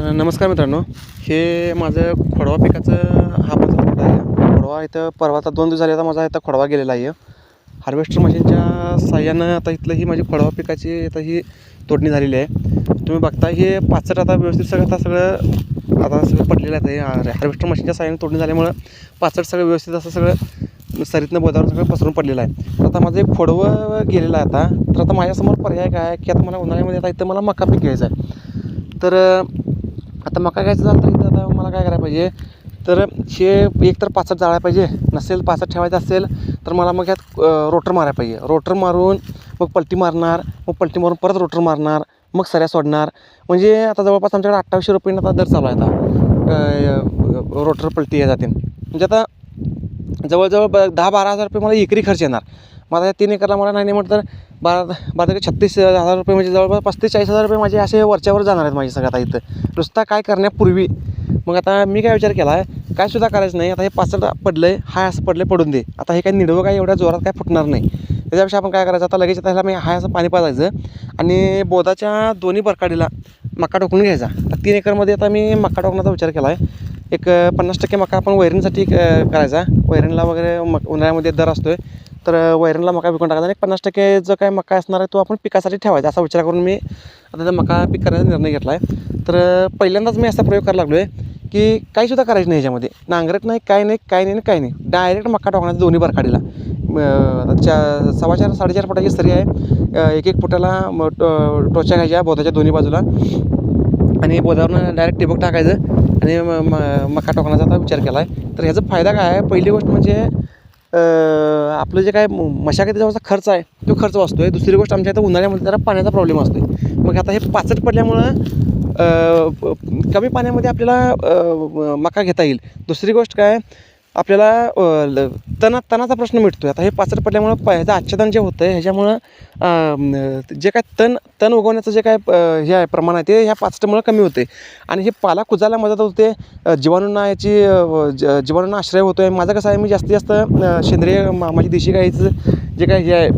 नमस्कार मित्रांनो. हे माझं खोडवा पिकाचं हा माझा प्लॉट आहे. खोडवा इथं परवा आता 2 दिवस झाले आता माझा इथं खोडवा गेलेला आहे. हार्वेस्टर मशीनच्या साहाय्यानं आता इथलं ही माझी खोडवा पिकाची आता ही तोडणी झालेली आहे. तुम्ही बघता हे पाचट आता व्यवस्थित सगळं पडलेलं आहे. हार्वेस्टर मशीनच्या साहाय्यानं तोडणी झाल्यामुळं पाचट सगळं व्यवस्थित असं सगळं सरीतनं बोधावर सगळं पसरून पडलेलं आहे. तर आता माझं एक खोडवं गेलेलं आहे आता. तर आता माझ्यासमोर पर्याय काय आहे की आता मला उन्हाळ्यामध्ये आता इथं मला मका पीक घ्यायचं आहे. तर आता मका घ्यायचं झालं तर इथं आता मला काय करायला पाहिजे, तर हे एक तर पाचट जाळायला पाहिजे, नसेल पाचट ठेवायचं असेल तर मला मग ह्यात रोटर मारायला पाहिजे. रोटर मारून मग पलटी मारणार, मग पलटी मारून परत रोटर मारणार, मग सऱ्या सोडणार. म्हणजे आता जवळपास आमच्याकडे 2800 रुपये आता दर चालू आहे आता रोटर पलटी हे जाते. म्हणजे आता जवळजवळ 10-12 हजार रुपये मला एकरी खर्च येणार. माझा या 3 एकरला मला नाही म्हटलं तर 36,000 रुपये, म्हणजे जवळपास 35-40,000 रुपये माझे असे वरच्यावर जाणार आहेत माझे सगळं आता इथं नुसता काय करण्यापूर्वी. मग आता मी काय विचार केला आहे, काय सुद्धा करायचं नाही. आता हे पाचट पडलं आहे, हाय असं पडलं पडून दे. आता हे काय निडवं काय एवढ्या जोरात काय फुटणार नाही. त्याच्यापेक्षा आपण काय करायचं, आता लगेच ह्याला मी हाय असं पाणी पाजायचं आणि बोधाच्या दोन्ही बरकाडीला मका टोकून घ्यायचा. 3 एकरमध्ये आता मी मका टोकण्याचा विचार केला आहे. एक 50% मका आपण वैरणीसाठी करायचा. वैरणीला वगैरे उन्हाळ्यामध्ये दर असतो आहे, तर वैरणीला मका विकून टाकायचा आणि 50% जो काय मका असणार आहे तो आपण पिकासाठी ठेवायचा. असा विचार करून मी आता त्या मका पीक करण्याचा निर्णय घेतला आहे. तर पहिल्यांदाच मी असा प्रयोग करायला लागलो आहे की काहीसुद्धा करायचं नाही ह्याच्यामध्ये, नांगरट नाही, काय नाही. डायरेक्ट मका टाकण्याचं दोन्ही बरकाडीला. 4.25-4.5 फुटाची सरी आहे. 1-1 फुटाला टोच्या घ्यायच्या बोधाच्या दोन्ही बाजूला आणि बोधावरून डायरेक्ट टिबक टाकायचं आणि मका टाकण्याचा आता विचार केला आहे. तर ह्याचा फायदा काय आहे, पहिली गोष्ट म्हणजे आपलं जे काय मशागतीचा खर्च आहे तो खर्च वाचतो आहे. दुसरी गोष्ट आमच्या इथं उन्हाळ्यामध्ये जरा पाण्याचा प्रॉब्लेम असतो आहे. मग आता हे पाचट पडल्यामुळं कमी पाण्यामध्ये आपल्याला मका घेता येईल. दुसरी गोष्ट काय, आपल्याला तणाचा प्रश्न मिटतो आहे. आता हे पाचट पडल्यामुळं ह्याचं आच्छादन जे होतं आहे ह्याच्यामुळं जे काय तण उगवण्याचं जे काय हे आहे प्रमाण आहे ते ह्या पाचटामुळं कमी होते आणि हे पाला कुजायला मदत होते. जीवाणूंना जीवाणूंना आश्रय होतो आहे. माझं कसं आहे, मी जास्तीत जास्त सेंद्रिय माझी देशी गाईचं जे काय हे आहे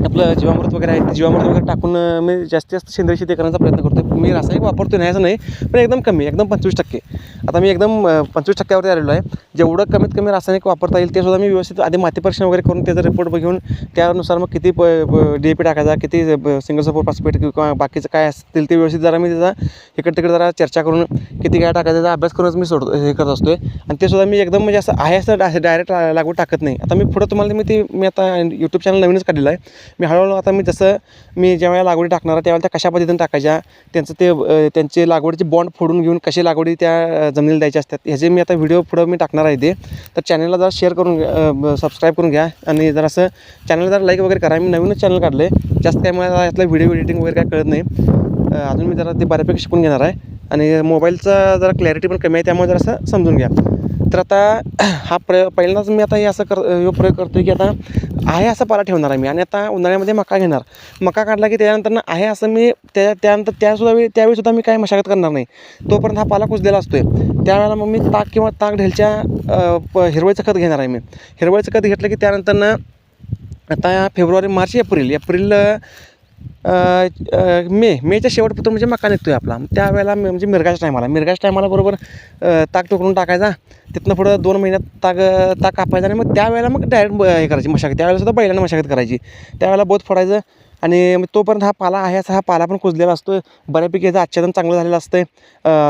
आपलं जीवामृत वगैरे आहे ते जीवामृत वगैरे टाकून मी जास्तीत जास्त सेंद्रिय शेती करण्याचा प्रयत्न करतो. मी रासायनिक वापरतो नाही असं नाही, पण एकदम कमी, एकदम 25%. आता मी एकदम 25%वरती आलेलो आहे. जेवढं कमीत कमी रासायनिक वापरता येईल ते सुद्धा मी व्यवस्थित आधी माती परीक्षण वगैरे करून त्याचा रिपोर्ट घेऊन त्यानुसार मग किती DAP टाकायचा, किती सिंगल सपोर्ट फॉस्फेट किंवा बाकीचं काय असतील ते व्यवस्थित जरा मी त्याचा इकडे तिकडे जरा चर्चा करून किती काय टाकायचा त्याचा अभ्यास करूनच मी हे करत असतो आहे. आणि ते सुद्धा मी एकदम म्हणजे असं डायरेक्ट लागवड टाकत नाही. आता मी पुढं तुम्हाला मी आता यूट्यूब चॅनल नवीनच काढलेलं आहे. मी हळूहळू आता मी ज्या वेळेला लागवडी टाकणार आहे त्यावेळेला त्या कशा पद्धतीने टाकायच्या, त्यांचे लागवडीचे बॉन्ड फोडून घेऊन कशी लागवडी त्या जमिनीला द्यायच्या असतात ह्याचे मी आता व्हिडिओ पुढं मी टाकणार आहे. ते तर चॅनलला जरा शेअर करून सबस्क्राईब करून घ्या आणि जरासं चॅनलला जरा लाईक वगैरे करा. मी नवीनच चॅनल काढलं आहे, जास्त काय मला यातलं व्हिडिओ एडिटिंग वगैरे काय कळत नाही. अजून मी जरा ते बऱ्यापैकी शिकून घेणार आहे आणि मोबाईलचा जरा क्लॅरिटी पण कमी आहे, त्यामुळे जरासं समजून घ्या. तर आता पहिल्यांदाच मी आता हे असं प्रयोग करतो आहे की आता आहे असं पाला ठेवणार आहे मी आणि आता उन्हाळ्यामध्ये मका घेणार. मका काढला की त्यानंतर आहे असं मी त्यानंतर त्यावेळीसुद्धा मी काय मशागत करणार नाही. तोपर्यंत हा पाला कुजलेला असतो आहे. त्यावेळेला मग मी ताक ढेलच्या हिरवळीचं खत घेणार आहे. मी हिरवळीचं खत घेतलं की त्यानंतर आता फेब्रुवारी, मार्च, एप्रिल मेच्या शेवटपर्यंत म्हणजे मका निघतो आहे आपला. त्यावेळेला म्हणजे मिरगाच्या टायमाला बरोबर ताक टोकरून टाकायचा. तिथनं पुढं 2 महिन्यात ताक कापायचा आणि मग त्यावेळेला मग डायरेक्ट हे करायची मशागत. त्यावेळेला सुद्धा बैलांना मशागत करायची. त्यावेळेला बोध फोडायचं आणि मग तोपर्यंत हा पाला आहे असा हा पाला पण कुजलेला असतो. बऱ्यापैकी याचं आच्छादन चांगलं झालेलं असतं.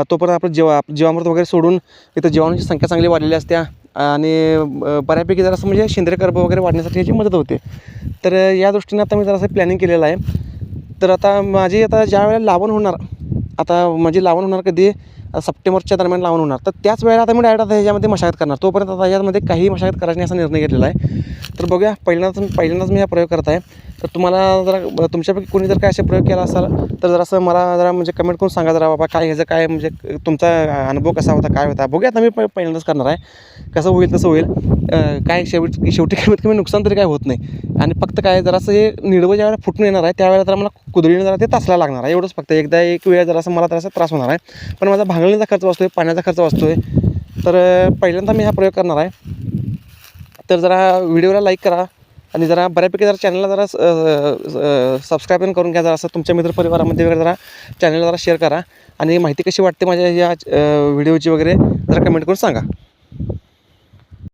तोपर्यंत आपलं जीवामृत वगैरे सोडून इथं जीवाणूची संख्या चांगली वाढलेली असते आणि बऱ्यापैकी जरासं म्हणजे सेंद्रिय कर्ब वगैरे वाढण्यासाठी याची मदत होते. तर या दृष्टीने आता मी जरासं प्लॅनिंग केलेलं आहे. तर आता माझी ज्या वेळेला लावण होणार, आता माझी लावण होणार कधी सप्टेंबरच्या दरम्यान लावण होणार, तर त्याच वेळेला आता मी डायरेक्ट आता ह्याच्यामध्ये मशागत करणार. तोपर्यंत आता यामध्ये काही मशागत करायची नाही असा निर्णय घेतलेला आहे. तर बघूया, पहिल्यांदाच मी हा प्रयोग करत आहे. तर तुम्हाला जरा तुमच्यापैकी कोणी जर काय असे प्रयोग केला असाल तर जरासं मला जरा म्हणजे कमेंट करून सांगा जरा बाबा काय ह्याचं काय म्हणजे तुमचा अनुभव कसा होता, काय होता. बघूया आता मी पहिल्यांदाच करणार आहे, कसं होईल तसं होईल. काय शेवटी कमीत कमी नुकसान तरी काय होत नाही. आणि फक्त काय जरासं हे निडवं ज्यावेळेला फुटून येणार आहे त्यावेळेला जरा मला कुदळीने जरा ते तासला लागणार आहे. एवढंच फक्त एक वेळ जरासं मला जरासा त्रास होणार आहे, पण माझा भांगलणीचा खर्च वाचतो आहे, पाण्याचा खर्च वाचतो आहे. तर पहिल्यांदा मी हा प्रयोग करणार आहे. तर जरा व्हिडिओला लाईक करा, आणि जरा बऱ्यापैकी जरा चॅनलला जरा सबस्क्राईब पण करून घ्या, जरा असं तुमच्या मित्रपरिवारामध्ये वगैरे जरा चॅनलला जरा शेअर करा आणि माहिती कशी वाटते माझ्या या व्हिडिओची वगैरे जरा कमेंट करून सांगा.